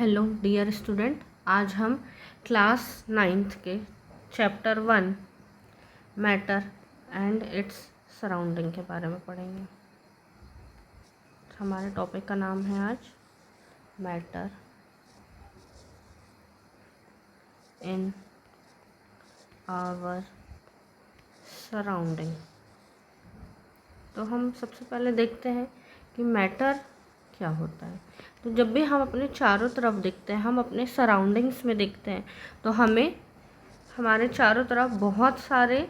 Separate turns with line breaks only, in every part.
Hello dear student, आज हम class 9th के chapter 1 matter and its surrounding के बारे में पढ़ेंगे। हमारे टॉपिक का नाम है आज मैटर इन आवर सराउंडिंग। तो हम सबसे पहले देखते हैं कि मैटर क्या होता है। तो जब भी हम अपने चारों तरफ देखते हैं, हम अपने सराउंडिंग्स में देखते हैं, तो हमें हमारे चारों तरफ बहुत सारे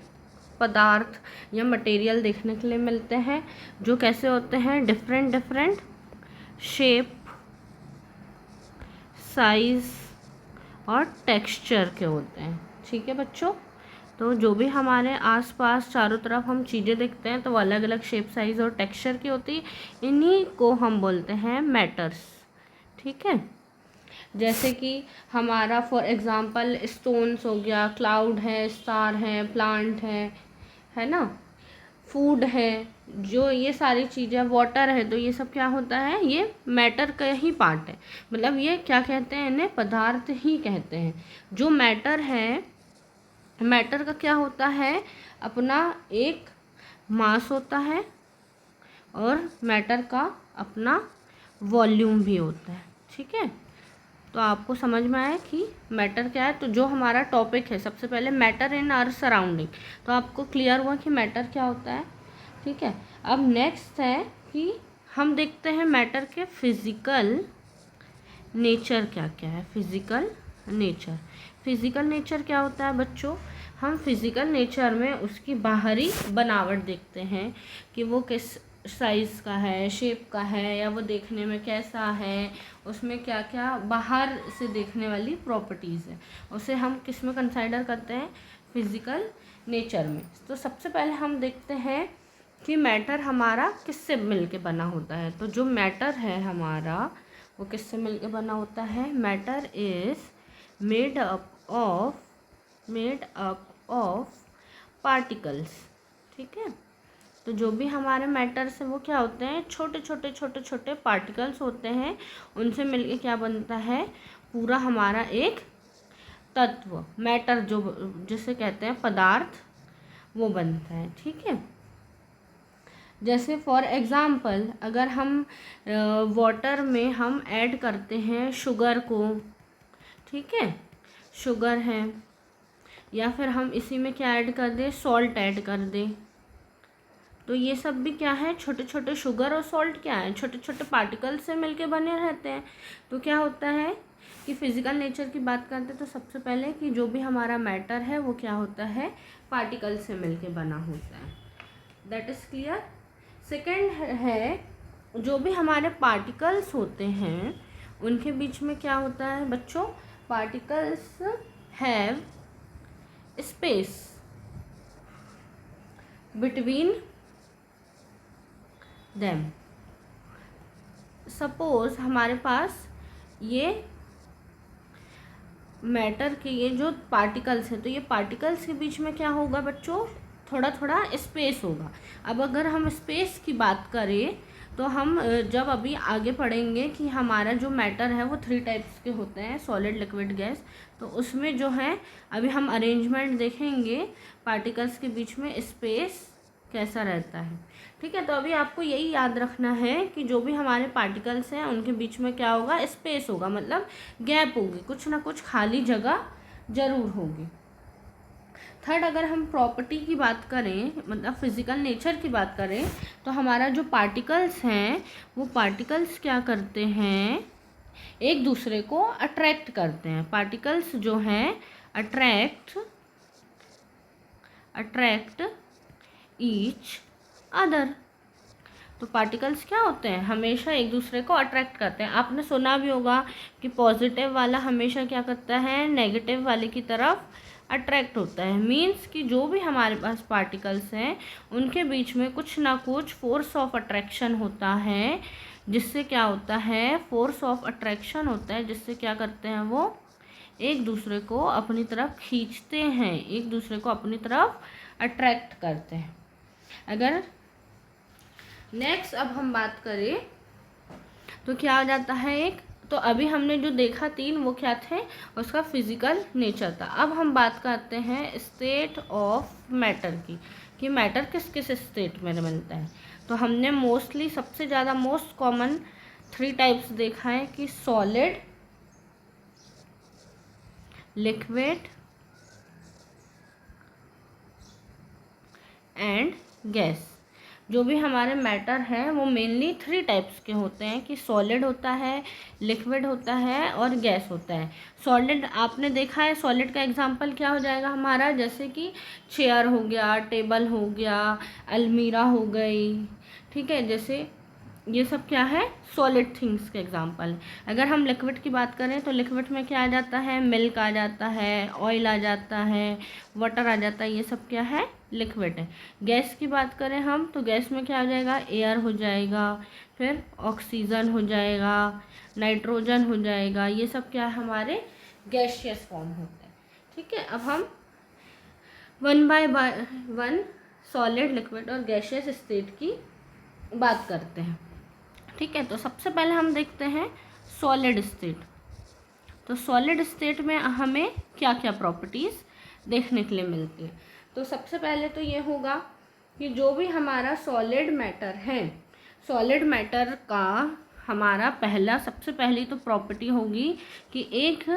पदार्थ या मटेरियल देखने के लिए मिलते हैं, जो कैसे होते हैं, डिफरेंट डिफरेंट शेप, साइज़ और टेक्सचर के होते हैं। ठीक है बच्चों, तो जो भी हमारे आसपास चारों तरफ हम चीज़ें देखते हैं तो वो अलग अलग शेप, साइज़ और टेक्सचर की होती है। इन्हीं को हम बोलते हैं मैटर्स। ठीक है, जैसे कि हमारा फॉर एग्ज़ाम्पल स्टोन्स हो गया, क्लाउड है, स्टार है, प्लांट है ना, फूड है, जो ये सारी चीज़ें, वाटर है, तो ये सब क्या होता है, ये मैटर का ही पार्ट है। मतलब ये क्या कहते हैं, इन्हें पदार्थ ही कहते हैं। जो मैटर है, मैटर का क्या होता है, अपना एक मास होता है और मैटर का अपना वॉल्यूम भी होता है। ठीक है, तो आपको समझ में आया कि मैटर क्या है। तो जो हमारा टॉपिक है, सबसे पहले मैटर इन आवर सराउंडिंग, तो आपको क्लियर हुआ कि मैटर क्या होता है। ठीक है, अब नेक्स्ट है कि हम देखते हैं मैटर के फिज़िकल नेचर क्या क्या है। फिज़िकल नेचर क्या होता है बच्चों, हम फिज़िकल नेचर में उसकी बाहरी बनावट देखते हैं कि वो किस साइज़ का है, शेप का है, या वो देखने में कैसा है, उसमें क्या क्या बाहर से देखने वाली प्रॉपर्टीज़ है, उसे हम किस में कंसाइडर करते हैं, फिज़िकल नेचर में। तो सबसे पहले हम देखते हैं कि मैटर हमारा किससे मिलके बना होता है। तो जो मैटर है हमारा, वो किससे मिलके बना होता है। Matter is made up of particles. ठीक है, तो जो भी हमारे मैटर्स हैं वो क्या होते हैं, छोटे छोटे पार्टिकल्स होते हैं, उनसे मिलके क्या बनता है, पूरा हमारा एक तत्व, मैटर, जो जिसे कहते हैं पदार्थ, वो बनता है। ठीक है, जैसे फॉर एग्ज़ाम्पल अगर हम वाटर में हम ऐड करते हैं शुगर को, ठीक है, शुगर है, या फिर हम इसी में क्या ऐड कर दें, सॉल्ट ऐड कर दें, तो ये सब भी क्या है, छोटे छोटे शुगर और सॉल्ट क्या है, छोटे छोटे पार्टिकल से मिलके बने रहते हैं। तो क्या होता है कि फिज़िकल नेचर की बात करते हैं तो सबसे पहले कि जो भी हमारा मैटर है वो क्या होता है, पार्टिकल से मिलके बना होता है। That is clear. सेकेंड है, जो भी हमारे पार्टिकल्स होते हैं उनके बीच में क्या होता है बच्चों, particles have space between them. Suppose हमारे पास ये मैटर के ये जो पार्टिकल्स हैं, तो ये पार्टिकल्स के बीच में क्या होगा बच्चों, थोड़ा थोड़ा स्पेस होगा। अब अगर हम स्पेस की बात करें तो हम जब अभी आगे पढ़ेंगे कि हमारा जो मैटर है वो 3 टाइप्स के होते हैं, सॉलिड, लिक्विड, गैस, तो उसमें जो है अभी हम अरेंजमेंट देखेंगे पार्टिकल्स के बीच में स्पेस कैसा रहता है। ठीक है, तो अभी आपको यही याद रखना है कि जो भी हमारे पार्टिकल्स हैं उनके बीच में क्या होगा, स्पेस होगा, मतलब गैप होगी, कुछ ना कुछ खाली जगह ज़रूर होगी। थर्ड, अगर हम प्रॉपर्टी की बात करें, मतलब फिज़िकल नेचर की बात करें, तो हमारा जो पार्टिकल्स हैं वो पार्टिकल्स क्या करते हैं, एक दूसरे को अट्रैक्ट करते हैं। पार्टिकल्स जो हैं अट्रैक्ट ईच अदर। तो पार्टिकल्स क्या होते हैं, हमेशा एक दूसरे को अट्रैक्ट करते हैं। आपने सुना भी होगा कि पॉजिटिव वाला हमेशा क्या करता है, नेगेटिव वाले की तरफ अट्रैक्ट होता है। मीन्स कि जो भी हमारे पास पार्टिकल्स हैं उनके बीच में कुछ ना कुछ फोर्स ऑफ अट्रैक्शन होता है, जिससे क्या होता है, फोर्स ऑफ अट्रैक्शन होता है, जिससे क्या करते हैं, वो एक दूसरे को अपनी तरफ खींचते हैं, एक दूसरे को अपनी तरफ अट्रैक्ट करते हैं। अगर नेक्स्ट अब हम बात करें तो क्या हो जाता है, एक तो अभी हमने जो देखा 3 वो क्या थे, उसका फिजिकल नेचर था। अब हम बात करते हैं स्टेट ऑफ मैटर की, कि मैटर किस किस स्टेट में मिलता है। तो हमने मोस्टली सबसे ज़्यादा मोस्ट कॉमन 3 टाइप्स देखा है कि सॉलिड, लिक्विड एंड गैस। जो भी हमारे मैटर हैं वो मेनली 3 टाइप्स के होते हैं, कि सॉलिड होता है, लिक्विड होता है और गैस होता है। सॉलिड आपने देखा है, सॉलिड का एग्जांपल क्या हो जाएगा हमारा, जैसे कि चेयर हो गया, टेबल हो गया, अलमीरा हो गई, ठीक है, जैसे ये सब क्या है, सॉलिड थिंग्स के एग्जांपल। अगर हम लिक्विड की बात करें तो लिक्विड में क्या आ जाता है, मिल्क आ जाता है, ऑयल आ जाता है, वाटर आ जाता है, ये सब क्या है, लिक्विड है। गैस की बात करें हम तो गैस में क्या हो जाएगा, एयर हो जाएगा, फिर ऑक्सीजन हो जाएगा, नाइट्रोजन हो जाएगा, ये सब क्या है, हमारे गैसियस फॉर्म होते हैं। ठीक है, अब हम 1 बाय 1 सॉलिड, लिक्विड और गैसियस स्टेट की बात करते हैं। ठीक है, तो सबसे पहले हम देखते हैं सॉलिड स्टेट। तो सॉलिड स्टेट में हमें क्या क्या प्रॉपर्टीज़ देखने के लिए मिलती है। तो सबसे पहले तो ये होगा कि जो भी हमारा सॉलिड मैटर है, सॉलिड मैटर का हमारा सबसे पहली तो प्रॉपर्टी होगी कि एक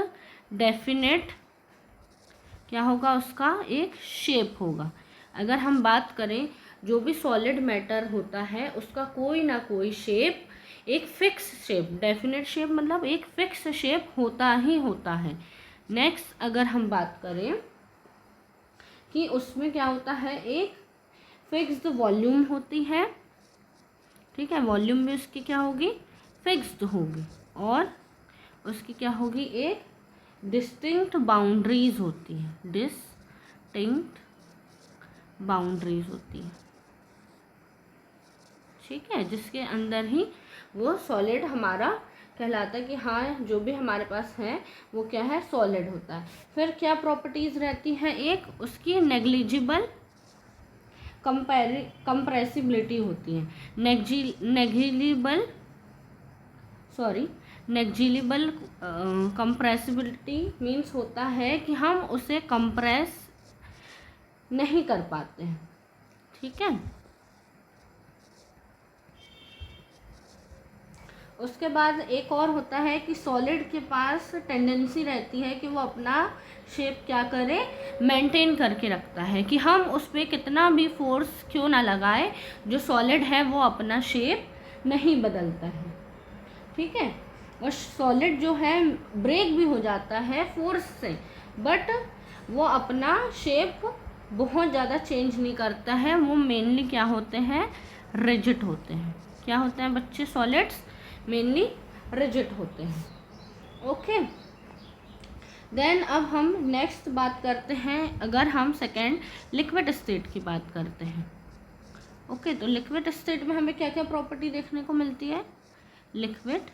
डेफिनेट क्या होगा, उसका एक शेप होगा। अगर हम बात करें जो भी सॉलिड मैटर होता है उसका कोई ना कोई शेप, एक फिक्स शेप, डेफिनेट शेप मतलब एक फिक्स शेप होता ही होता है। नेक्स्ट अगर हम बात करें कि उसमें क्या होता है, एक फिक्स्ड वॉल्यूम होती है। ठीक है, वॉल्यूम भी उसकी क्या होगी, फिक्स्ड होगी, और उसकी क्या होगी, एक डिस्टिंक्ट बाउंड्रीज होती है, डिस्टिंक्ट बाउंड्रीज होती है। ठीक है, जिसके अंदर ही वो सॉलिड हमारा कहलाता है कि हाँ जो भी हमारे पास है वो क्या है, सॉलिड होता है। फिर क्या प्रॉपर्टीज़ रहती हैं, एक उसकी नेग्लिजिबल कंप्रेसिबिलिटी होती है। नेग्लिजिबल कंप्रेसिबिलिटी मीन्स होता है कि हम उसे कंप्रेस नहीं कर पाते हैं। ठीक है, उसके बाद एक और होता है कि सॉलिड के पास टेंडेंसी रहती है कि वो अपना शेप क्या करे, मेंटेन करके रखता है, कि हम उस पर कितना भी फोर्स क्यों ना लगाए, जो सॉलिड है वो अपना शेप नहीं बदलता है। ठीक है, और सॉलिड जो है ब्रेक भी हो जाता है फोर्स से, बट वो अपना शेप बहुत ज़्यादा चेंज नहीं करता है। वो मेनली क्या होते हैं, रिजिड होते हैं। क्या होते हैं बच्चे, सॉलिड्स मेनली रिजिड होते हैं। ओके, देन अब हम नेक्स्ट बात करते हैं, अगर हम सेकेंड लिक्विड स्टेट की बात करते हैं। ओके, तो लिक्विड स्टेट में हमें क्या क्या प्रॉपर्टी देखने को मिलती है। लिक्विड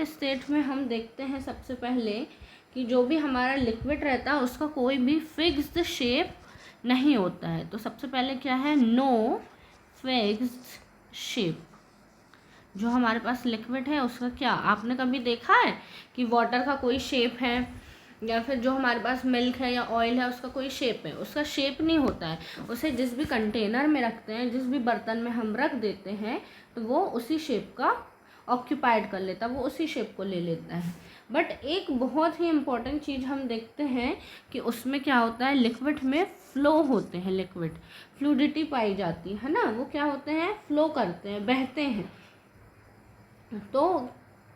स्टेट में हम देखते हैं सबसे पहले कि जो भी हमारा लिक्विड रहता है उसका कोई भी फिक्स्ड शेप नहीं होता है। तो सबसे पहले क्या है, नो फिक्स्ड शेप। जो हमारे पास लिक्विड है उसका क्या, आपने कभी देखा है कि वाटर का कोई शेप है, या फिर जो हमारे पास मिल्क है या ऑयल है उसका कोई शेप है, उसका शेप नहीं होता है। उसे जिस भी कंटेनर में रखते हैं, जिस भी बर्तन में हम रख देते हैं, तो वो उसी शेप का ऑक्यूपाइड कर लेता है, वो उसी शेप को ले लेता है। बट एक बहुत ही इम्पॉर्टेंट चीज़ हम देखते हैं कि उसमें क्या होता है, लिक्विड में फ्लो होते हैं, लिक्विड फ्लूडिटी पाई जाती है ना, वो क्या होते हैं, फ्लो करते हैं, बहते हैं। तो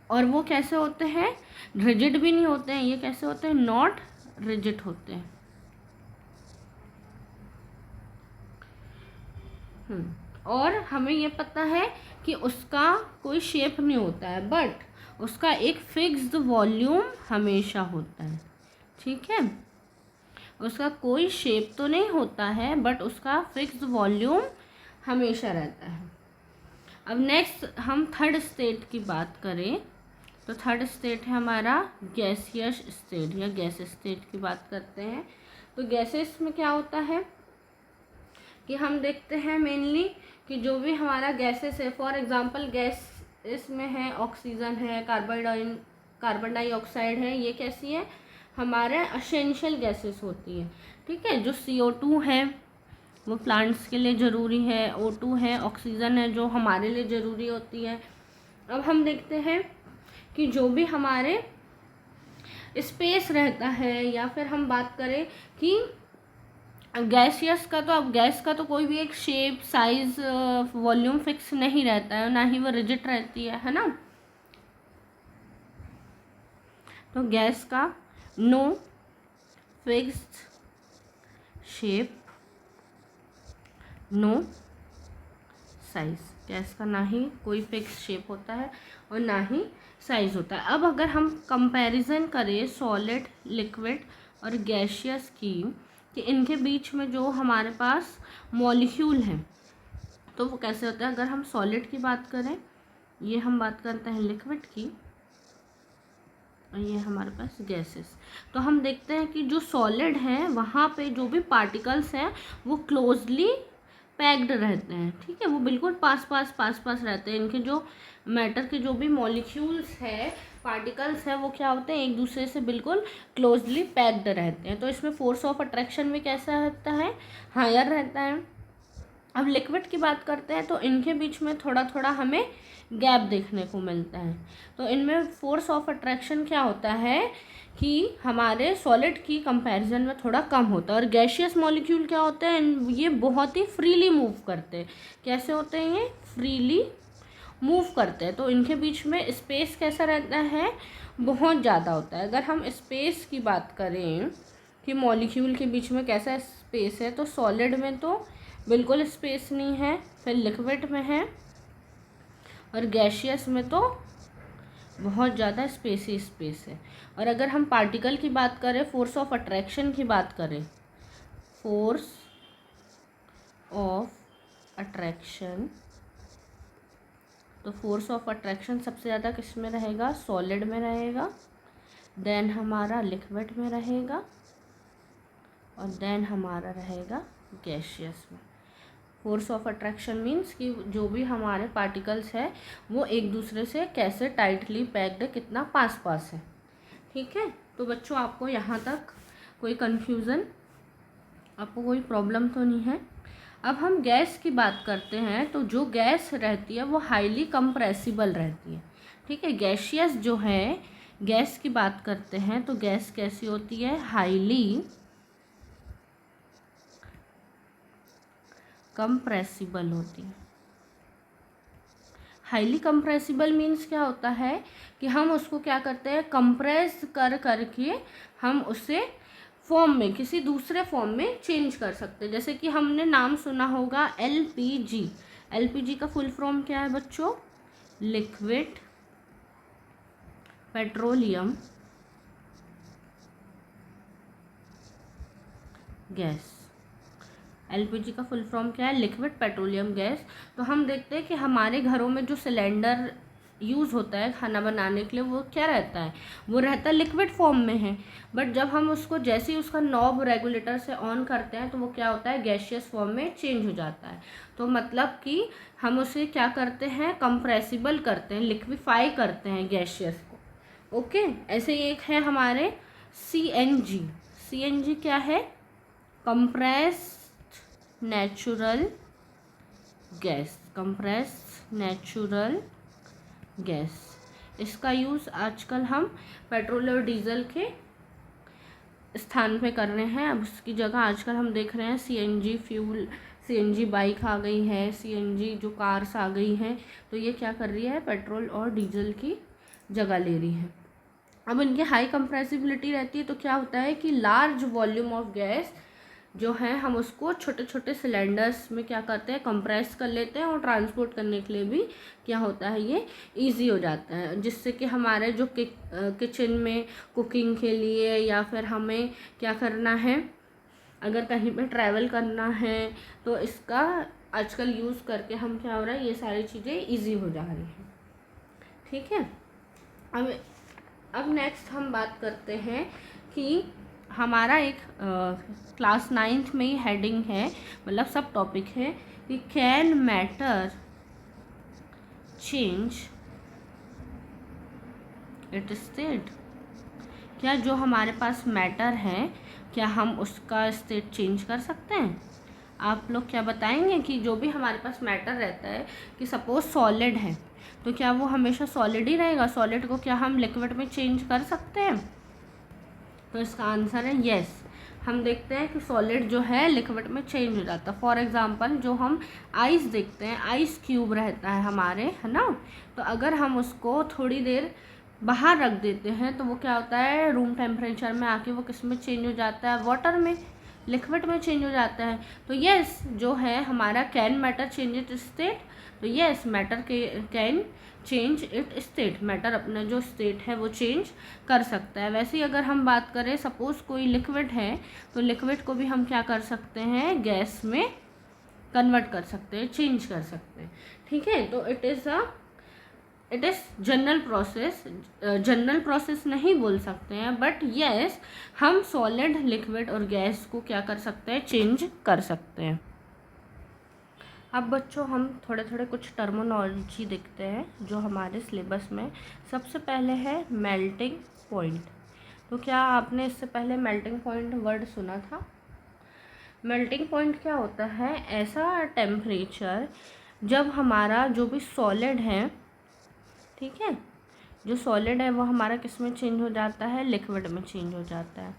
और वो कैसे होते हैं, रिजिड भी नहीं होते हैं, ये कैसे होते हैं, नॉट रिजिड होते हैं। और हमें ये पता है कि उसका कोई शेप नहीं होता है, बट उसका एक फिक्स्ड वॉल्यूम हमेशा होता है। ठीक है, उसका कोई शेप तो नहीं होता है, बट उसका फिक्स्ड वॉल्यूम हमेशा रहता है। अब नेक्स्ट हम थर्ड स्टेट की बात करें, तो थर्ड स्टेट है हमारा गैसियस स्टेट या गैस स्टेट की बात करते हैं। तो गैसेस में क्या होता है कि हम देखते हैं मेनली कि जो भी हमारा गैसेस है, फॉर एग्जांपल गैस इसमें है ऑक्सीजन है, कार्बन डाइऑक्साइड है, ये कैसी है, हमारे एसेंशियल गैसेस होती है। ठीक है, जो CO2 है वो प्लांट्स के लिए ज़रूरी है, O2 है, ऑक्सीजन है जो हमारे लिए ज़रूरी होती है। अब हम देखते हैं कि जो भी हमारे स्पेस रहता है, या फिर हम बात करें कि गैसियस का, तो अब गैस का तो कोई भी एक शेप, साइज, वॉल्यूम फिक्स नहीं रहता है, ना ही वो रिजिड रहती है ना। तो गैस का no fixed shape, no size, gas का ना ही कोई फिक्स शेप होता है और ना ही साइज होता है। अब अगर हम कंपैरिजन करें सॉलिड, लिक्विड और गैसियस की, कि इनके बीच में जो हमारे पास मॉलिक्यूल हैं तो वो कैसे होता है। अगर हम सॉलिड की बात करें, ये हम बात करते हैं लिक्विड की, और ये हमारे पास गैसेस, तो हम देखते हैं कि जो सॉलिड है वहाँ पे जो भी पार्टिकल्स हैं वो क्लोजली पैक्ड रहते हैं। ठीक है, वो बिल्कुल पास पास रहते हैं। इनके जो मैटर के जो भी मॉलिक्यूल्स है, पार्टिकल्स है, वो क्या होते हैं, एक दूसरे से बिल्कुल क्लोजली पैक्ड रहते हैं। तो इसमें फोर्स ऑफ अट्रैक्शन भी कैसा रहता है, हायर रहता है। अब लिक्विड की बात करते हैं तो इनके बीच में थोड़ा थोड़ा हमें गैप देखने को मिलता है। तो इनमें फोर्स ऑफ अट्रैक्शन क्या होता है कि हमारे सॉलिड की कंपैरिजन में थोड़ा कम होता है। और गैशियस मॉलिक्यूल क्या होते हैं, ये बहुत ही फ्रीली मूव करते हैं। कैसे होते हैं, ये फ्रीली मूव करते हैं। तो इनके बीच में स्पेस कैसा रहता है, बहुत ज़्यादा होता है। अगर हम स्पेस की बात करें कि मॉलिक्यूल के बीच में कैसा स्पेस है, तो सॉलिड में तो बिल्कुल स्पेस नहीं है, फिर लिक्विड में है, और गैशियस में तो बहुत ज़्यादा स्पेस ही स्पेस है। और अगर हम पार्टिकल की बात करें, फोर्स ऑफ अट्रैक्शन की बात करें, फोर्स ऑफ अट्रैक्शन, तो फोर्स ऑफ अट्रैक्शन सबसे ज़्यादा किस में रहेगा, सॉलिड में रहेगा, देन हमारा लिक्विड में रहेगा, और देन हमारा रहेगा गैशियस में। फोर्स ऑफ अट्रैक्शन मीन्स कि जो भी हमारे पार्टिकल्स है वो एक दूसरे से कैसे टाइटली पैक्ड है, कितना पास पास है। ठीक है, तो बच्चों आपको यहाँ तक कोई कन्फ्यूज़न, आपको कोई प्रॉब्लम तो नहीं है। अब हम गैस की बात करते हैं, तो जो गैस रहती है वो हाईली कंप्रेसिबल रहती है। ठीक है, गैशियस जो है, गैस की बात करते हैं तो गैस कैसी होती है, हाईली कंप्रेसिबल होती है। हाईली कंप्रेसिबल मीन्स क्या होता है कि हम उसको क्या करते हैं, कंप्रेस करके हम उसे फॉर्म में, किसी दूसरे फॉर्म में चेंज कर सकते हैं। जैसे कि हमने नाम सुना होगा LPG। LPG का फुल फॉर्म क्या है बच्चों, लिक्विड पेट्रोलियम गैस। LPG का फुल फॉर्म क्या है, लिक्विड पेट्रोलियम गैस। तो हम देखते हैं कि हमारे घरों में जो सिलेंडर यूज़ होता है खाना बनाने के लिए, वो क्या रहता है, वो रहता है लिक्विड फॉर्म में है। बट जब हम उसको जैसे ही उसका नॉब रेगुलेटर से ऑन करते हैं तो वो क्या होता है, गैशियस फॉर्म में चेंज हो जाता है। तो मतलब कि हम उसे क्या करते हैं, कंप्रेसिबल करते हैं, लिक्विफाई करते हैं गैशियस को। ओके, ऐसे ही एक है हमारे CNG। CNG क्या है, compress natural gas, compressed natural gas. इसका यूज़ आजकल हम पेट्रोल और डीजल के स्थान पे कर रहे हैं। अब उसकी जगह आजकल हम देख रहे हैं CNG फ्यूल, CNG बाइक आ गई है, CNG जो कार्स आ गई हैं, तो ये क्या कर रही है, पेट्रोल और डीजल की जगह ले रही है। अब इनकी हाई कंप्रेसिबिलिटी रहती है, तो क्या होता है कि लार्ज वॉल्यूम ऑफ गैस जो है हम उसको छोटे छोटे सिलेंडर्स में क्या करते हैं, कंप्रेस कर लेते हैं, और ट्रांसपोर्ट करने के लिए भी क्या होता है, ये इजी हो जाता है। जिससे कि हमारे जो किचन में कुकिंग के लिए, या फिर हमें क्या करना है, अगर कहीं पे ट्रैवल करना है, तो इसका आजकल यूज़ करके हम क्या हो रहा है, ये सारी चीज़ें ईजी हो जा रही हैं। ठीक है, अब नेक्स्ट हम बात करते हैं कि हमारा एक क्लास 9th में ही हेडिंग है, मतलब सब टॉपिक है कि can matter change it's state. क्या जो हमारे पास मैटर है क्या हम उसका स्टेट चेंज कर सकते हैं? आप लोग क्या बताएंगे कि जो भी हमारे पास मैटर रहता है कि सपोज सॉलिड है तो क्या वो हमेशा सॉलिड ही रहेगा? सॉलिड को क्या हम लिक्विड में चेंज कर सकते हैं? तो इसका आंसर है येस। हम देखते हैं कि सॉलिड जो है लिक्विड में चेंज हो जाता है। फॉर एग्जांपल जो हम आइस देखते हैं, आइस क्यूब रहता है हमारे, है ना, तो अगर हम उसको थोड़ी देर बाहर रख देते हैं तो वो क्या होता है, रूम टेम्परेचर में आके वो किस में चेंज हो जाता है? वाटर में, लिक्विड में चेंज हो जाता है। तो यस जो है हमारा can matter change it state, तो यस मैटर के can change it state, matter अपना जो स्टेट है वो चेंज कर सकता है। वैसे ही अगर हम बात करें सपोज कोई लिक्विड है तो लिक्विड को भी हम क्या कर सकते हैं? गैस में कन्वर्ट कर सकते हैं, चेंज कर सकते हैं। ठीक है, तो it is general process. General process नहीं बोल सकते हैं बट येस हम सॉलिड, लिक्विड और गैस को क्या कर सकते हैं? चेंज कर सकते हैं। अब बच्चों हम थोड़े थोड़े कुछ टर्मिनोलॉजी देखते हैं जो हमारे सिलेबस में। सबसे पहले है मेल्टिंग पॉइंट। तो क्या आपने इससे पहले मेल्टिंग पॉइंट वर्ड सुना था? मेल्टिंग पॉइंट क्या होता है? ऐसा टेम्परेचर जब हमारा जो भी सॉलिड है, ठीक है, जो सॉलिड है वो हमारा किस में चेंज हो जाता है? लिक्विड में चेंज हो जाता है।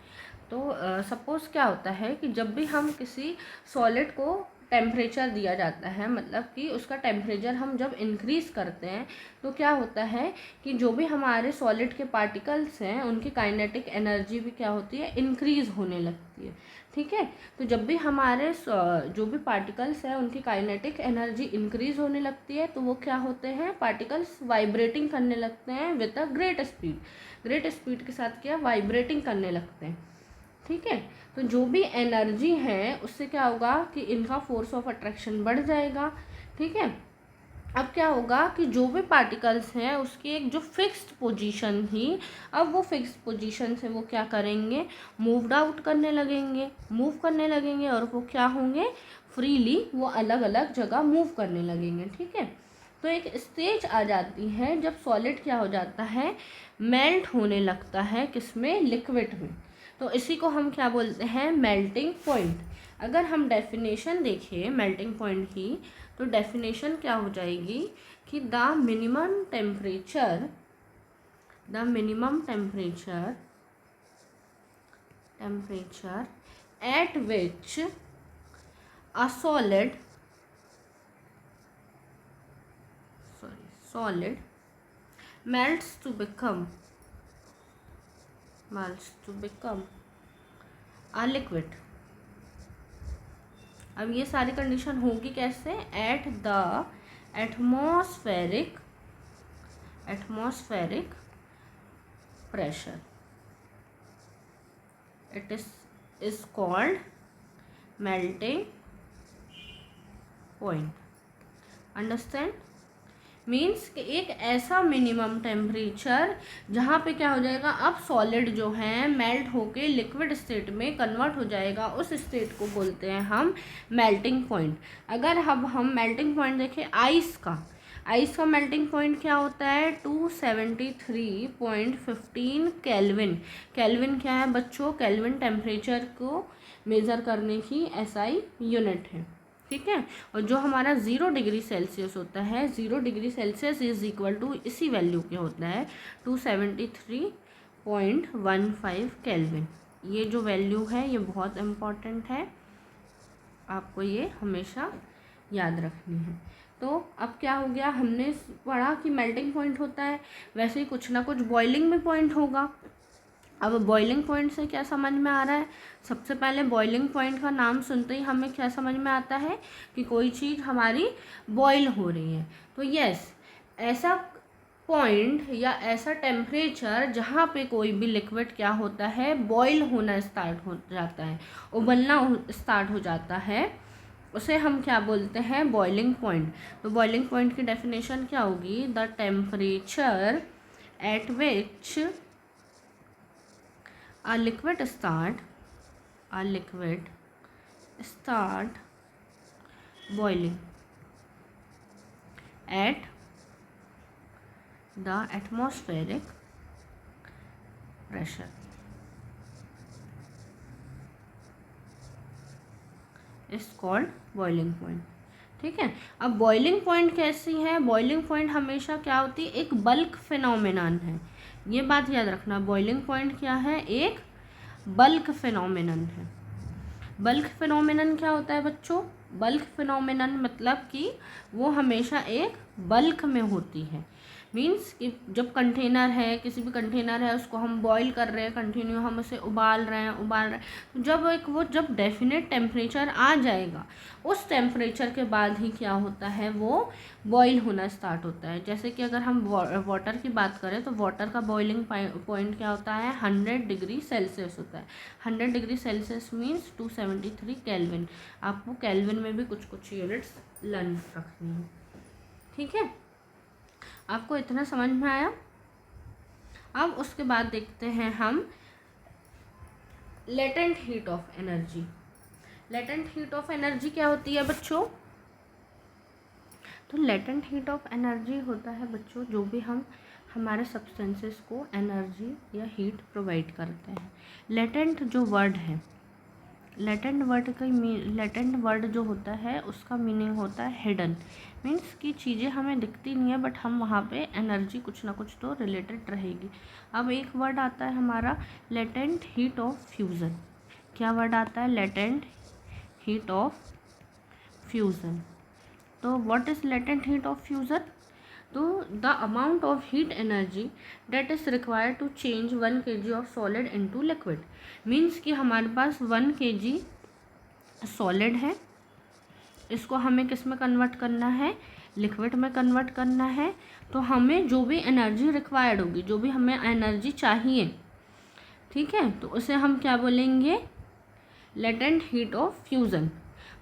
तो सपोज़ क्या होता है कि जब भी हम किसी सॉलिड को टेम्परेचर दिया जाता है, मतलब कि उसका टेम्परेचर हम जब इंक्रीज़ करते हैं तो क्या होता है कि जो भी हमारे सॉलिड के पार्टिकल्स हैं उनकी काइनेटिक एनर्जी भी क्या होती है? इंक्रीज़ होने लगती है। ठीक है, तो जब भी हमारे जो भी पार्टिकल्स हैं उनकी काइनेटिक एनर्जी इंक्रीज़ होने लगती है तो वो क्या होते हैं? पार्टिकल्स वाइब्रेटिंग करने लगते हैं with a great speed. Great speed के साथ क्या? वाइब्रेटिंग करने लगते हैं। ठीक है, तो जो भी एनर्जी है उससे क्या होगा कि इनका फोर्स ऑफ अट्रैक्शन बढ़ जाएगा। ठीक है, अब क्या होगा कि जो भी पार्टिकल्स हैं उसकी एक जो फिक्स्ड पोजीशन थी, अब वो फिक्स्ड पोजीशन से वो क्या करेंगे? मूव्ड आउट करने लगेंगे, मूव करने लगेंगे और वो क्या होंगे? फ्रीली वो अलग अलग जगह मूव करने लगेंगे। ठीक है, तो एक स्टेज आ जाती है जब सॉलिड क्या हो जाता है? मेल्ट होने लगता है, किसमें? लिक्विड में। तो इसी को हम क्या बोलते हैं? Melting point. अगर हम डेफिनेशन देखें मेल्टिंग पॉइंट की तो डेफिनेशन क्या हो जाएगी कि the minimum temperature at which a solid melts to become a liquid। अब ये सारी कंडीशन होगी कैसे? At the atmospheric pressure, it is called melting point. Understand? Means कि एक ऐसा मिनिमम टेम्परेचर जहाँ पे क्या हो जाएगा? अब सॉलिड जो है मेल्ट होके लिक्विड स्टेट में कन्वर्ट हो जाएगा, उस स्टेट को बोलते हैं हम मेल्टिंग पॉइंट। अगर अब हम मेल्टिंग पॉइंट देखें आइस का मेल्टिंग पॉइंट क्या होता है? 273.15 केल्विन क्या है बच्चों? केल्विन टेम्परेचर को मेज़र करने की एसआई यूनिट है। ठीक है, और जो हमारा 0 डिग्री सेल्सियस होता है, 0 degree Celsius is equal to इसी वैल्यू के होता है 273.15 केल्विन। ये जो वैल्यू है ये बहुत इम्पॉर्टेंट है, आपको ये हमेशा याद रखनी है। तो अब क्या हो गया? हमने पढ़ा कि मेल्टिंग पॉइंट होता है, वैसे ही कुछ ना कुछ बॉइलिंग में पॉइंट होगा। अब बॉइलिंग पॉइंट से क्या समझ में आ रहा है? सबसे पहले बॉइलिंग पॉइंट का नाम सुनते ही हमें क्या समझ में आता है कि कोई चीज़ हमारी बॉईल हो रही है। तो यस, ऐसा पॉइंट या ऐसा टेम्परेचर जहाँ पे कोई भी लिक्विड क्या होता है? बॉईल होना स्टार्ट हो जाता है, उबलना स्टार्ट हो जाता है, उसे हम क्या बोलते हैं? Boiling point. तो बॉइलिंग पॉइंट की डेफिनेशन क्या होगी? The temperature at which a liquid start boiling at the atmospheric pressure is called boiling point. ठीक है, अब बॉइलिंग पॉइंट कैसी है? बॉइलिंग पॉइंट हमेशा क्या होती है? एक बल्क फिनोमिनन है। ये बात याद रखना, बॉइलिंग पॉइंट क्या है? एक बल्क फिनोमिनन है। बल्क फिनोमिनन क्या होता है बच्चों? बल्क फिनोमिनन मतलब कि वो हमेशा एक बल्क में होती है। मीन्स कि जब कंटेनर है, किसी भी कंटेनर है, उसको हम बॉईल कर रहे हैं, कंटिन्यू हम उसे उबाल रहे हैं, तो जब डेफिनेट टेम्परेचर आ जाएगा, उस टेम्परेचर के बाद ही क्या होता है? वो बॉईल होना स्टार्ट होता है। जैसे कि अगर हम वाटर की बात करें तो वाटर का बॉइलिंग पॉइंट क्या होता है? 100 डिग्री सेल्सियस होता है। 100 डिग्री सेल्सियस मीन्स 273 केल्विन। आपको केल्विन में भी कुछ कुछ यूनिट्स लर्न रखनी है। ठीक है, आपको इतना समझ में आया? अब उसके बाद देखते हैं हम latent heat of energy. Latent heat of energy क्या होती है बच्चों? तो लेटेंट हीट ऑफ एनर्जी होता है बच्चों जो भी हम हमारे सब्सटेंसेस को एनर्जी या हीट प्रोवाइड करते हैं। लेटेंट जो वर्ड है, लेटेंट वर्ड जो होता है उसका मीनिंग होता है हिडन। मीन्स कि चीज़ें हमें दिखती नहीं है बट हम वहाँ पे एनर्जी कुछ ना कुछ तो रिलेटेड रहेगी। अब एक वर्ड आता है हमारा लेटेंट हीट ऑफ फ्यूज़न। क्या वर्ड आता है? Latent heat of fusion. तो what is latent heat of fusion? तो the amount of heat energy that is required to change 1 kg of solid into liquid. Means कि हमारे पास 1 kg solid है, इसको हमें किस में कन्वर्ट करना है? लिक्विड में कन्वर्ट करना है। तो हमें जो भी एनर्जी रिक्वायर्ड होगी, जो भी हमें एनर्जी चाहिए, ठीक है, तो उसे हम क्या बोलेंगे? Latent heat of fusion.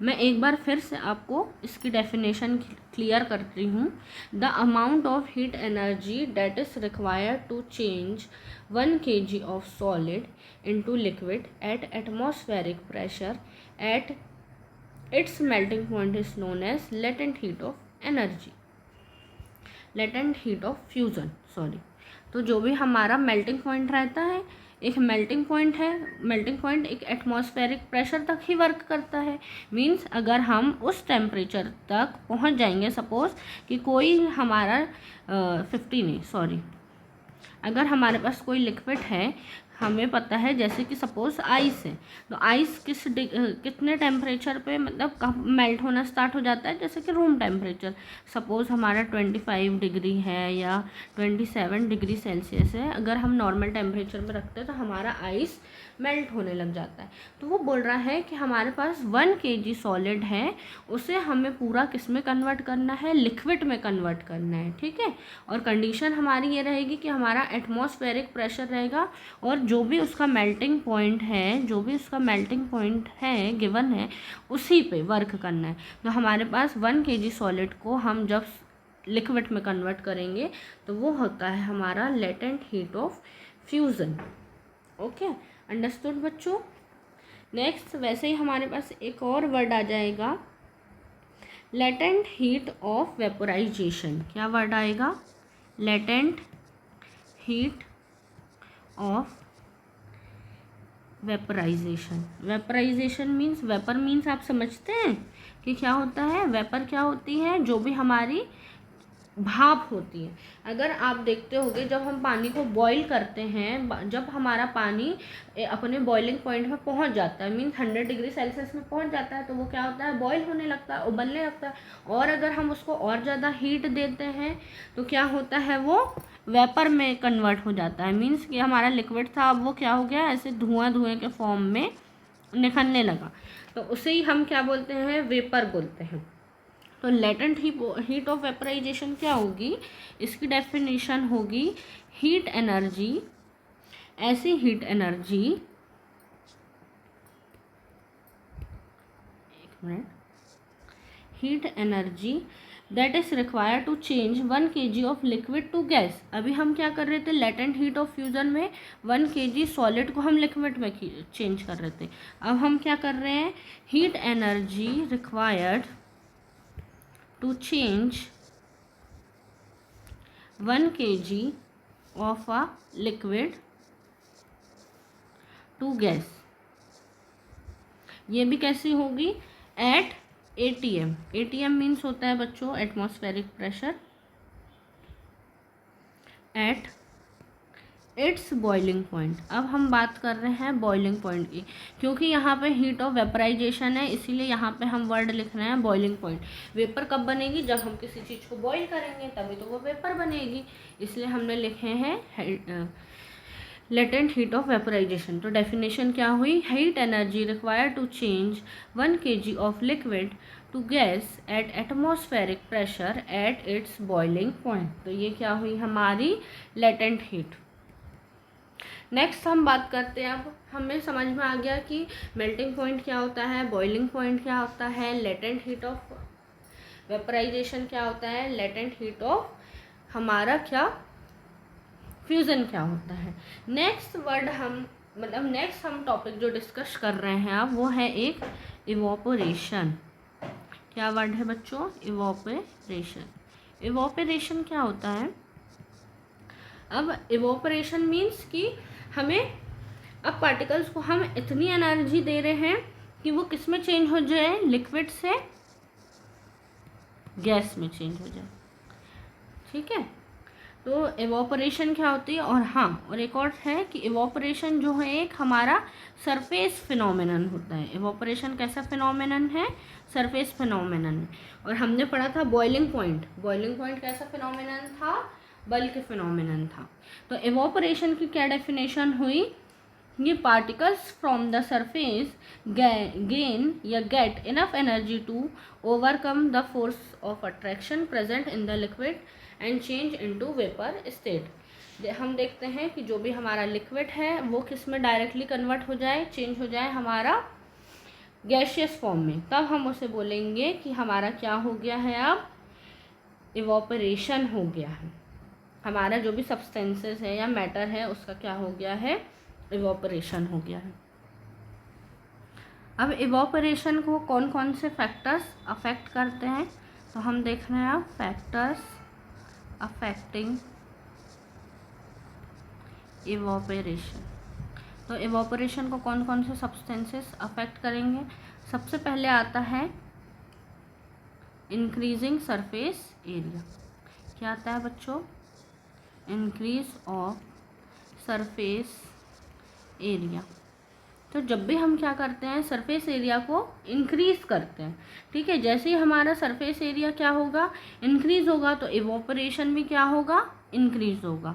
मैं एक बार फिर से आपको इसकी डेफिनेशन क्लियर करती हूँ। The amount of heat energy that is required to change 1 kg of solid into liquid at atmospheric pressure at its melting point is known as latent heat of energy, latent heat of fusion, sorry. तो जो भी हमारा melting point रहता है, एक melting point है, melting point एक atmospheric pressure तक ही वर्क करता है। मीन्स अगर हम उस टेम्परेचर तक पहुंच जाएंगे, सपोज़ कि कोई हमारा 50 नहीं, सॉरी, अगर हमारे पास कोई लिक्विड है, हमें पता है जैसे कि सपोज़ आइस है, तो आइस कितने टेम्परेचर पे मतलब मेल्ट होना स्टार्ट हो जाता है? जैसे कि रूम टेम्परेचर, सपोज़ हमारा 25 डिग्री है या 27 डिग्री सेल्सियस है, अगर हम नॉर्मल टेम्परेचर में रखते हैं तो हमारा आइस मेल्ट होने लग जाता है। तो वो बोल रहा है कि हमारे पास 1 kg सॉलिड है, उसे हमें पूरा किस में कन्वर्ट करना है? लिक्विड में कन्वर्ट करना है। ठीक है, और कंडीशन हमारी ये रहेगी कि हमारा एटमॉस्फेरिक प्रेशर रहेगा और जो भी उसका मेल्टिंग पॉइंट है, जो भी उसका मेल्टिंग पॉइंट है गिवन है, उसी पे वर्क करना है। तो हमारे पास 1 kg सॉलिड को हम जब लिक्विड में कन्वर्ट करेंगे तो वो होता है हमारा latent heat of fusion. Okay, understood बच्चों? नेक्स्ट वैसे ही हमारे पास एक और वर्ड आ जाएगा, लेटेंट हीट ऑफ वेपोराइजेशन। क्या वर्ड आएगा? Latent heat of vaporization. Vaporization means, vapour means आप समझते हैं कि क्या होता है? वेपर क्या होती है? जो भी हमारी भाप होती है। अगर आप देखते होंगे जब हम पानी को बॉईल करते हैं, जब हमारा पानी अपने बॉइलिंग पॉइंट में पहुंच जाता है, मीन्स 100 डिग्री सेल्सियस में पहुंच जाता है, तो वो क्या होता है? बॉईल होने लगता है, उबलने लगता है। और अगर हम उसको और ज़्यादा हीट देते हैं तो क्या होता है? वो वेपर में कन्वर्ट हो जाता है। मीन्स कि हमारा लिक्विड था, अब वो क्या हो गया? ऐसे धुआं के फॉर्म में निकलने लगा, तो उसे ही हम क्या बोलते हैं? वेपर बोलते हैं। तो लेटेंट हीट ऑफ वेपराइजेशन क्या होगी? इसकी डेफिनेशन होगी हीट एनर्जी, ऐसी हीट एनर्जी, एक minute, heat energy that is required to change 1 kg of liquid to gas. अभी हम क्या कर रहे थे? लेटेंट हीट ऑफ फ्यूजन में 1 kg सॉलिड को हम लिक्विड में चेंज कर रहे थे। अब हम क्या कर रहे हैं? Heat energy required to change 1 kg of a liquid to gas. ये भी कैसी होगी? Eight ATM। ATM मीन्स होता है बच्चों atmospheric pressure at its boiling point. अब हम बात कर रहे हैं बॉइलिंग पॉइंट की, क्योंकि यहाँ पे हीट ऑफ वेपराइजेशन है, इसीलिए यहाँ पे हम वर्ड लिख रहे हैं बॉइलिंग पॉइंट। वेपर कब बनेगी? जब हम किसी चीज़ को बॉईल करेंगे तभी तो वो वेपर बनेगी, इसलिए हमने लिखे हैं लेटेंट हीट ऑफ वेपराइजेशन। तो डेफिनेशन क्या हुई? Heat energy required to change 1 kg of liquid to gas at atmospheric pressure at its boiling point. तो ये क्या हुई हमारी लेटेंट हीट। नेक्स्ट हम बात करते हैं, अब हमें समझ में आ गया कि मेल्टिंग पॉइंट क्या होता है, बॉइलिंग पॉइंट क्या होता है, लेटेंट हीट ऑफ वेपराइजेशन क्या होता है, लेटेंट हीट ऑफ हमारा क्या फ्यूज़न क्या होता है। नेक्स्ट वर्ड हम नेक्स्ट हम टॉपिक जो डिस्कस कर रहे हैं अब वो है एक इवोपोरेशन। क्या वर्ड है बच्चों? इवोपोरेशन। इवोपोरेशन क्या होता है? अब इवोपोरेशन मीन्स कि हमें अब पार्टिकल्स को हम इतनी एनर्जी दे रहे हैं कि वो किस में चेंज हो जाए? लिक्विड से गैस में चेंज हो जाए। ठीक है, तो इवोपोरेशन क्या होती है? और हाँ, और एक और है कि इवोपोरेशन जो है एक हमारा सरफेस फिनोमेनन होता है। इवोपोरेशन कैसा फिनोमेनन है? Surface phenomenon. और हमने पढ़ा था बॉइलिंग पॉइंट। बॉइलिंग पॉइंट कैसा फिनोमेनन था? बल्क फिनोमेनन था। तो इवोपोरेशन की क्या डेफिनेशन हुई? ये particles from the surface gain या get enough energy to overcome the force of attraction present in the liquid and change into vapour state. हम देखते हैं कि जो भी हमारा लिक्विड है वो किस में डायरेक्टली कन्वर्ट हो जाए, चेंज हो जाए हमारा गैशियस फॉर्म में, तब हम उसे बोलेंगे कि हमारा क्या हो गया है? अब इवोपरेशन हो गया है। हमारा जो भी सब्सटेंसेस है या मैटर है उसका क्या हो गया है? इवोपरेशन हो गया है। अब इवोपरेशन को कौन कौन से फैक्टर्स अफेक्ट करते हैं, तो हम देख रहे हैं अब फैक्टर्स अफेक्टिंग इवोपरेशन। तो इवोपरेशन को कौन कौन से सब्सटेंसेस अफेक्ट करेंगे? सबसे पहले आता है इंक्रीजिंग सरफेस एरिया। क्या आता है बच्चों? Increase of surface area. तो जब भी हम क्या करते हैं, सरफेस एरिया को इंक्रीज करते हैं, ठीक है, जैसे ही हमारा सरफेस एरिया क्या होगा? इंक्रीज होगा, तो इवोपरेशन भी क्या होगा? इंक्रीज होगा।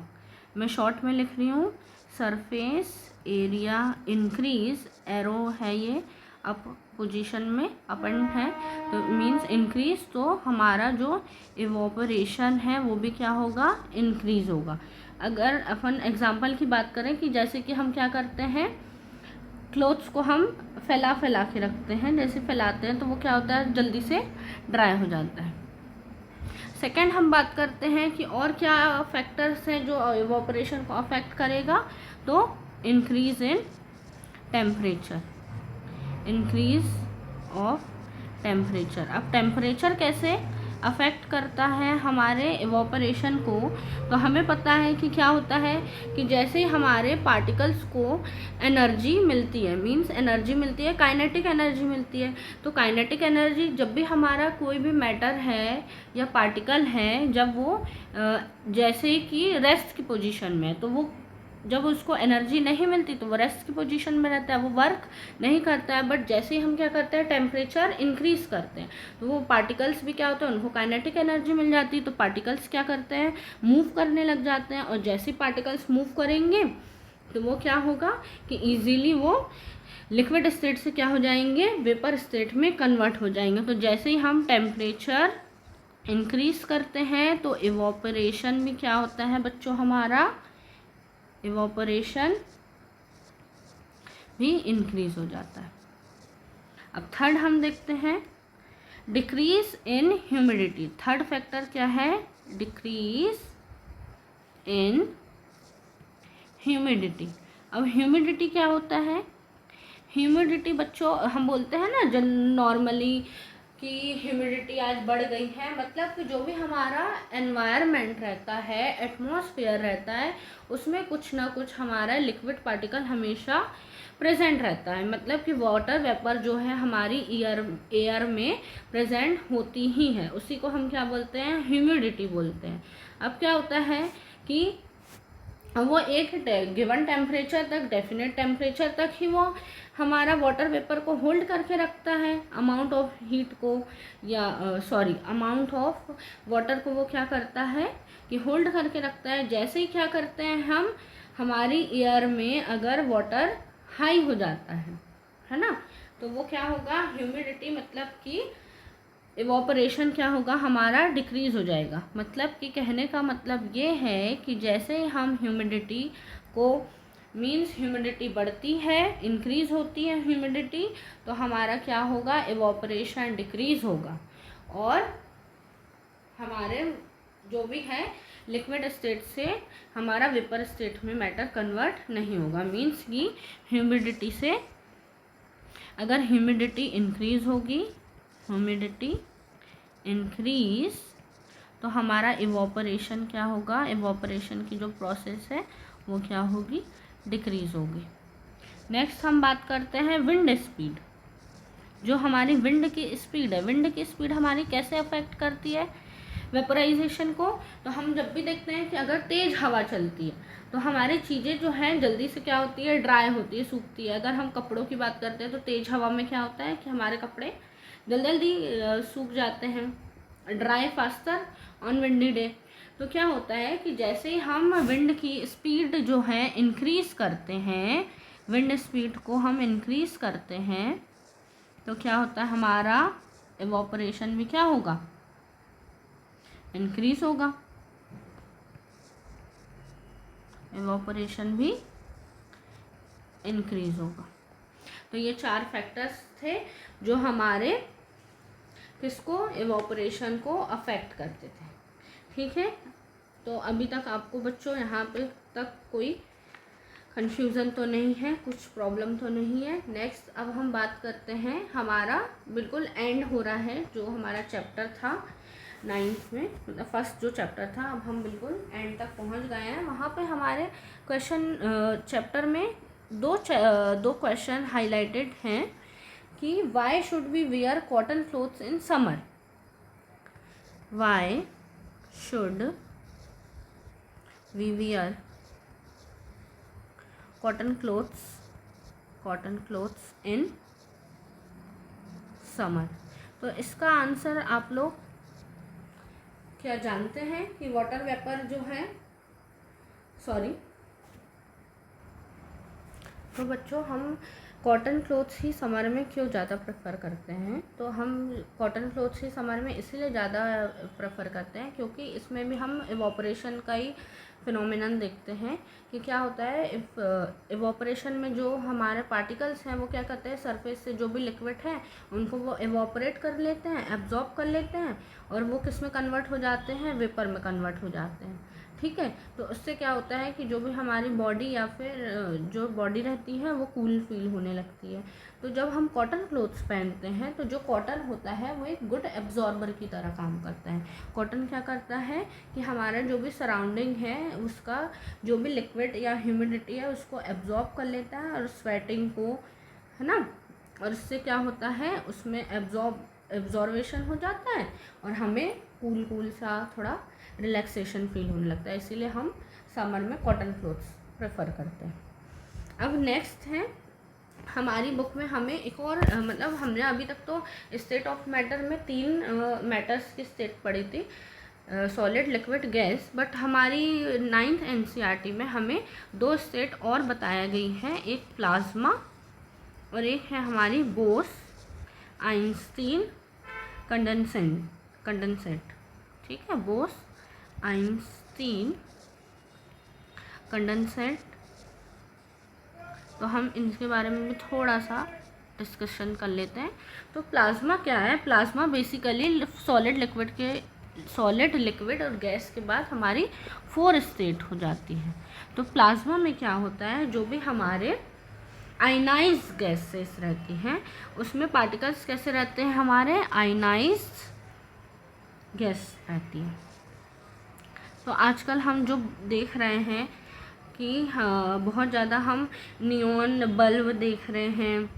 मैं शॉर्ट में लिख रही हूँ, सरफेस एरिया इंक्रीज, एरो है ये अप पोजीशन में अपेंड है, तो मीन्स इंक्रीज, तो हमारा जो इवोपरेशन है वो भी क्या होगा? इंक्रीज होगा। अगर अपन एग्जांपल की बात करें कि जैसे कि हम क्या करते हैं, क्लोथ्स को हम फैला के रखते हैं, जैसे फैलाते हैं तो वो क्या होता है? जल्दी से ड्राई हो जाता है। सेकंड हम बात करते हैं कि और क्या फैक्टर्स हैं जो इवोपरेशन को अफेक्ट करेगा, तो increase in temperature, increase of temperature. अब टेम्परेचर कैसे अफेक्ट करता है हमारे इवोपरेशन को, तो हमें पता है कि क्या होता है कि जैसे हमारे पार्टिकल्स को एनर्जी मिलती है, मींस एनर्जी मिलती है, काइनेटिक एनर्जी मिलती है, तो काइनेटिक एनर्जी जब भी हमारा कोई भी मैटर है या पार्टिकल है, जब वो जैसे कि रेस्ट की पोजीशन में, तो वो जब उसको एनर्जी नहीं मिलती तो वो रेस्ट की पोजीशन में रहता है, वो वर्क नहीं करता है। बट जैसे ही हम क्या करते हैं, टेम्परेचर इंक्रीज करते हैं, तो वो पार्टिकल्स भी क्या होते हैं, उनको काइनेटिक एनर्जी मिल जाती है, तो पार्टिकल्स क्या करते हैं? मूव करने लग जाते हैं। और जैसे पार्टिकल्स मूव करेंगे तो वो क्या होगा कि ईजीली वो लिक्विड स्टेट से क्या हो जाएंगे? वेपर स्टेट में कन्वर्ट हो जाएंगे। तो जैसे ही हम टेम्परेचर इंक्रीज करते हैं तो इवोपरेशन भी क्या होता है बच्चों? हमारा इवोपरेशन भी इंक्रीज हो जाता है। अब थर्ड हम देखते हैं decrease in humidity. Third factor क्या है? Decrease in humidity. अब ह्यूमिडिटी क्या होता है? ह्यूमिडिटी बच्चों हम बोलते हैं ना, जन नॉर्मली कि ह्यूमिडिटी आज बढ़ गई है, मतलब कि जो भी हमारा एनवायरनमेंट रहता है, एटमॉस्फेयर रहता है, उसमें कुछ ना कुछ हमारा लिक्विड पार्टिकल हमेशा प्रेजेंट रहता है। मतलब कि वाटर वेपर जो है हमारी एयर में प्रेजेंट होती ही है, उसी को हम क्या बोलते हैं, ह्यूमिडिटी बोलते हैं। अब क्या होता है कि वो एक गिवन टेम्परेचर तक, डेफिनेट टेम्परेचर तक ही वो हमारा वाटर वेपर को होल्ड करके रखता है, अमाउंट ऑफ हीट को या अमाउंट ऑफ वाटर को वो क्या करता है कि होल्ड करके रखता है। जैसे ही क्या करते हैं हम, हमारी एयर में अगर वाटर हाई हो जाता है ना, तो वो क्या होगा, ह्यूमिडिटी मतलब कि इवोपरेशन क्या होगा, हमारा डिक्रीज़ हो जाएगा। मतलब कि कहने का मतलब ये है कि जैसे हम ह्यूमिडिटी को मीन्स ह्यूमिडिटी बढ़ती है, इंक्रीज़ होती है ह्यूमिडिटी, तो हमारा क्या होगा, इवोपरेशन डिक्रीज़ होगा और हमारे जो भी है लिक्विड स्टेट से हमारा वेपर स्टेट में मैटर कन्वर्ट नहीं होगा। मीन्स कि ह्यूमिडिटी से अगर ह्यूमिडिटी इंक्रीज़ होगी, ह्यूमिडिटी इंक्रीज, तो हमारा इवोपरेशन क्या होगा, इवोपरेशन की जो प्रोसेस है वो क्या होगी, डिक्रीज होगी। नेक्स्ट हम बात करते हैं विंड स्पीड। जो हमारी विंड की स्पीड है, विंड की स्पीड हमारी कैसे अफेक्ट करती है वेपराइजेशन को। तो हम जब भी देखते हैं कि अगर तेज़ हवा चलती है तो हमारी चीज़ें जो हैं जल्दी से क्या होती है, ड्राई होती है, सूखती है। अगर हम कपड़ों की बात करते हैं तो तेज़ हवा में क्या होता है कि हमारे कपड़े जल्दी जल्दी सूख जाते हैं, dry faster on windy day. तो क्या होता है कि जैसे ही हम विंड की स्पीड जो है इंक्रीज़ करते हैं, विंड स्पीड को हम इंक्रीज़ करते हैं, तो क्या होता है, हमारा इवोपरेशन भी क्या होगा, इंक्रीज होगा, इवोपरेशन भी इंक्रीज होगा। तो ये 4 फैक्टर्स थे जो हमारे किसको, इवोपरेशन को अफेक्ट करते थे। ठीक है, तो अभी तक आपको बच्चों यहाँ पे तक कोई कन्फ्यूज़न तो नहीं है, कुछ प्रॉब्लम तो नहीं है। नेक्स्ट अब हम बात करते हैं, हमारा बिल्कुल एंड हो रहा है जो हमारा चैप्टर था 9th में, मतलब फर्स्ट जो चैप्टर था, अब हम बिल्कुल एंड तक पहुँच गए हैं। वहाँ पे हमारे क्वेश्चन चैप्टर में दो क्वेश्चन हाईलाइटेड हैं कि why should we wear cotton clothes in summer, why should we wear cotton clothes in summer. तो इसका आंसर आप लोग क्या जानते हैं कि वाटर वेपर जो है, तो बच्चों हम कॉटन क्लोथ्स ही समर में क्यों ज़्यादा प्रेफर करते हैं, तो हम कॉटन क्लोथ्स ही समर में इसलिए ज़्यादा प्रेफर करते हैं क्योंकि इसमें भी हम इवोपरेशन का ही फिनोमिनन देखते हैं कि क्या होता है, इवोपरेशन में जो हमारे पार्टिकल्स हैं वो क्या करते हैं, सरफेस से जो भी लिक्विड है उनको वो इवोपरेट कर लेते हैं, एब्जॉर्ब कर लेते हैं और वो किस में कन्वर्ट हो जाते हैं, वेपर में कन्वर्ट हो जाते हैं। ठीक है, तो उससे क्या होता है कि जो भी हमारी बॉडी या फिर जो बॉडी रहती है वो कूल फील होने लगती है। तो जब हम कॉटन क्लोथ्स पहनते हैं तो जो कॉटन होता है वो एक गुड एब्जॉर्बर की तरह काम करता है। कॉटन क्या करता है कि हमारा जो भी सराउंडिंग है उसका जो भी लिक्विड या ह्यूमिडिटी है उसको एब्जॉर्ब कर लेता है और स्वेटिंग को, है ना, और इससे क्या होता है, उसमें एब्जॉर्वेशन हो जाता है और हमें कूल सा थोड़ा रिलैक्सेशन फील होने लगता है। इसीलिए हम समर में कॉटन क्लोथ्स प्रेफर करते हैं। अब नेक्स्ट है हमारी बुक में हमें एक और मतलब हमने अभी तक तो स्टेट ऑफ मैटर में 3 मैटर्स की स्टेट पढ़ी थी, सॉलिड, लिक्विड, गैस, बट हमारी 9th NCERT में हमें 2 स्टेट और बताया गई है, एक प्लाज्मा और एक है हमारी बोस आइंस्टीन कंडेंसेट। ठीक है, बोस आइंस्टीन कंडेंसेट। तो हम इनके बारे में भी थोड़ा सा डिस्कशन कर लेते हैं। तो प्लाज्मा क्या है, प्लाज्मा बेसिकली सॉलिड, लिक्विड और गैस के बाद हमारी 4 स्टेट हो जाती है। तो प्लाज्मा में क्या होता है, जो भी हमारे आयनाइज्ड गैसेस रहती हैं, उसमें पार्टिकल्स कैसे रहते हैं हमारे, आयनाइज्ड गैस रहती है। तो आजकल हम जो देख रहे हैं कि हाँ बहुत ज़्यादा हम नियॉन बल्ब देख रहे हैं,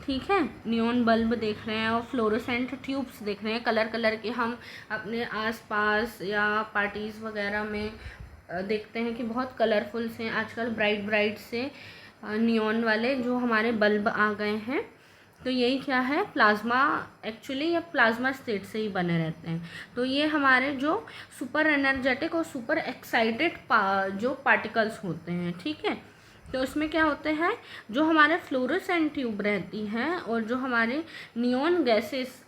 ठीक है, नियॉन बल्ब देख रहे हैं और फ्लोरोसेंट ट्यूब्स देख रहे हैं, कलर कलर के हम अपने आसपास या पार्टीज़ वगैरह में देखते हैं कि बहुत कलरफुल से आजकल ब्राइट ब्राइट से नियॉन वाले जो हमारे बल्ब आ गए हैं। तो यही क्या है, प्लाज्मा, एक्चुअली ये प्लाज्मा स्टेट से ही बने रहते हैं। तो ये हमारे जो सुपर एनर्जेटिक और सुपर एक्साइटेड जो पार्टिकल्स होते हैं, ठीक है। तो उसमें क्या होते हैं, जो हमारे फ्लोरोसेंट ट्यूब रहती हैं और जो हमारे नियॉन गैसेस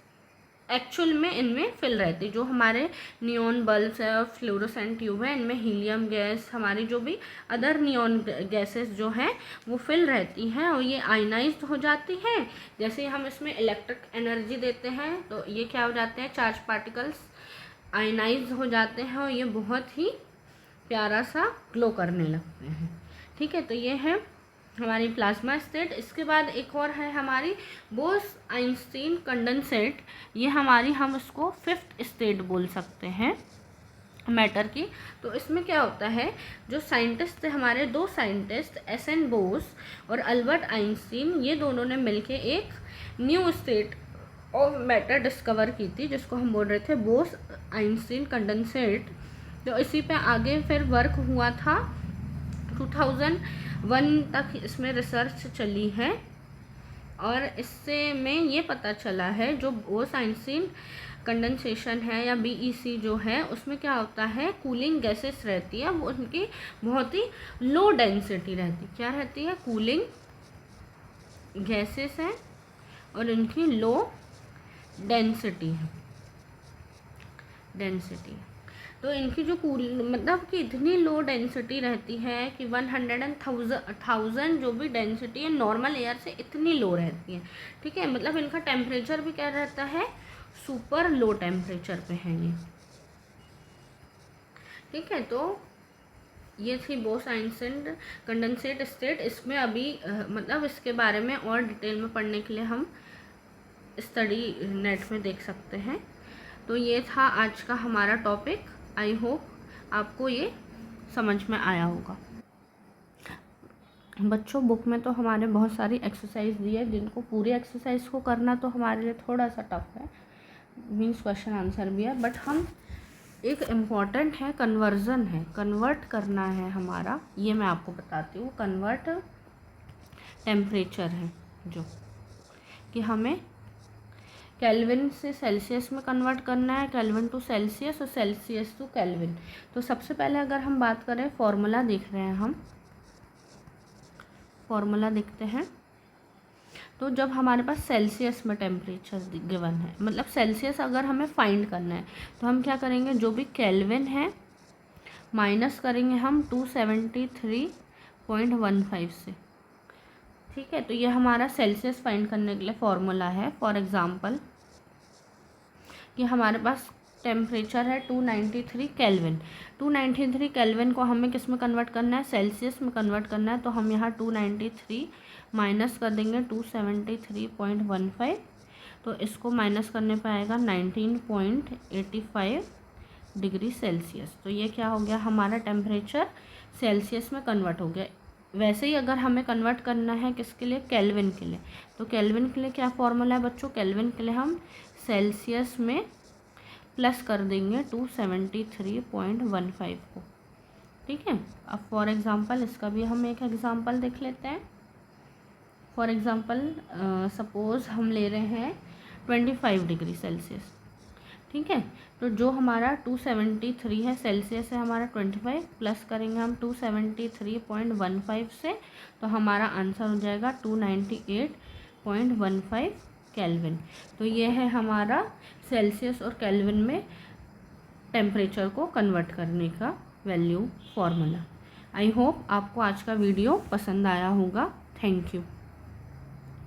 एक्चुअल में इनमें फिल रहती है, जो हमारे नियॉन बल्ब्स है और फ्लोरोसेंट ट्यूब है इनमें हीलियम गैस, हमारी जो भी अदर नियॉन गैसेस जो हैं वो फिल रहती हैं और ये आयनाइज्ड हो जाती हैं। जैसे हम इसमें इलेक्ट्रिक एनर्जी देते हैं तो ये क्या हो जाते हैं, चार्ज पार्टिकल्स आयनाइज्ड हो जाते हैं और ये बहुत ही प्यारा सा ग्लो करने लगते हैं, ठीक है। तो ये है हमारी प्लाज्मा स्टेट। इसके बाद एक और है हमारी बोस आइंस्टीन कंडेंसेट, ये हमारी, हम इसको फिफ्थ स्टेट बोल सकते हैं मैटर की। तो इसमें क्या होता है, जो साइंटिस्ट थे हमारे, दो साइंटिस्ट एस.एन. बोस और अल्बर्ट आइंस्टीन, ये दोनों ने मिलके एक new state of matter discover की थी जिसको हम बोल रहे थे बोस आइंस्टीन कंडेंसेट। तो इसी पे आगे फिर वर्क हुआ था, 2001 तक इसमें रिसर्च चली है और इससे में ये पता चला है जो बोस आइंस्टीन कंडेंसेशन है या बीईसी जो है, उसमें क्या होता है, कूलिंग गैसेस रहती है, वो उनकी बहुत ही लो डेंसिटी रहती, क्या रहती है, कूलिंग गैसेस हैं और इनकी लो डेंसिटी है, तो इनकी जो मतलब कि इतनी लो डेंसिटी रहती है कि 100,000 जो भी डेंसिटी है नॉर्मल एयर से इतनी लो रहती है, ठीक है। मतलब इनका टेम्परेचर भी क्या रहता है, सुपर लो टेम्परेचर पे है ये, ठीक है। तो ये थी बोस आइंस्टीन कंडेंसेट स्टेट। इसमें अभी मतलब इसके बारे में और डिटेल में पढ़ने के लिए हम स्टडी नेट में देख सकते हैं। तो ये था आज का हमारा टॉपिक। आई होप आपको ये समझ में आया होगा। बच्चों, बुक में तो हमारे बहुत सारी एक्सरसाइज दी है, जिनको पूरी एक्सरसाइज को करना तो हमारे लिए थोड़ा सा टफ है, मीन्स क्वेश्चन आंसर भी है, बट हम एक इम्पॉर्टेंट है, कन्वर्जन है, कन्वर्ट करना है हमारा, ये मैं आपको बताती हूँ। कन्वर्ट टेम्परेचर है जो कि हमें केल्विन से सेल्सियस में कन्वर्ट करना है, केल्विन टू सेल्सियस और सेल्सियस टू केल्विन। तो सबसे पहले अगर हम बात करें, फॉर्मूला देख रहे हैं हम, फॉर्मूला देखते हैं। तो जब हमारे पास सेल्सियस में टेम्परेचर गिवन है, मतलब सेल्सियस अगर हमें फाइंड करना है, तो हम क्या करेंगे, जो भी केल्विन है माइनस करेंगे हम 273.15 से, ठीक है। तो ये हमारा सेल्सियस फाइंड करने के लिए फॉर्मूला है। फॉर एग्जांपल कि हमारे पास टेम्परेचर है 293 केल्विन, 293 केल्विन को हमें किस में कन्वर्ट करना है, सेल्सियस में कन्वर्ट करना है। तो हम यहाँ 293 माइनस कर देंगे 273.15, तो इसको माइनस करने पर आएगा 19.85 डिग्री सेल्सियस। तो ये क्या हो गया, हमारा टेम्परेचर सेल्सियस में कन्वर्ट हो गया। वैसे ही अगर हमें कन्वर्ट करना है किसके लिए, केल्विन के लिए, तो केल्विन के लिए क्या फॉर्मूला है बच्चों, केल्विन के लिए हम सेल्सियस में प्लस कर देंगे 273.15 को, ठीक है। अब फॉर एग्ज़ाम्पल इसका भी हम एक एग्ज़ाम्पल देख लेते हैं। फॉर एग्ज़ाम्पल सपोज़ हम ले रहे हैं 25 डिग्री सेल्सियस, ठीक है। तो जो हमारा 273 है, सेल्सियस है हमारा 25, प्लस करेंगे हम 273.15 से, तो हमारा आंसर हो जाएगा 298.15 केल्विन। तो ये है हमारा सेल्सियस और केल्विन में टेम्परेचर को कन्वर्ट करने का वैल्यू फॉर्मूला। आई होप आपको आज का वीडियो पसंद आया होगा। Thank you.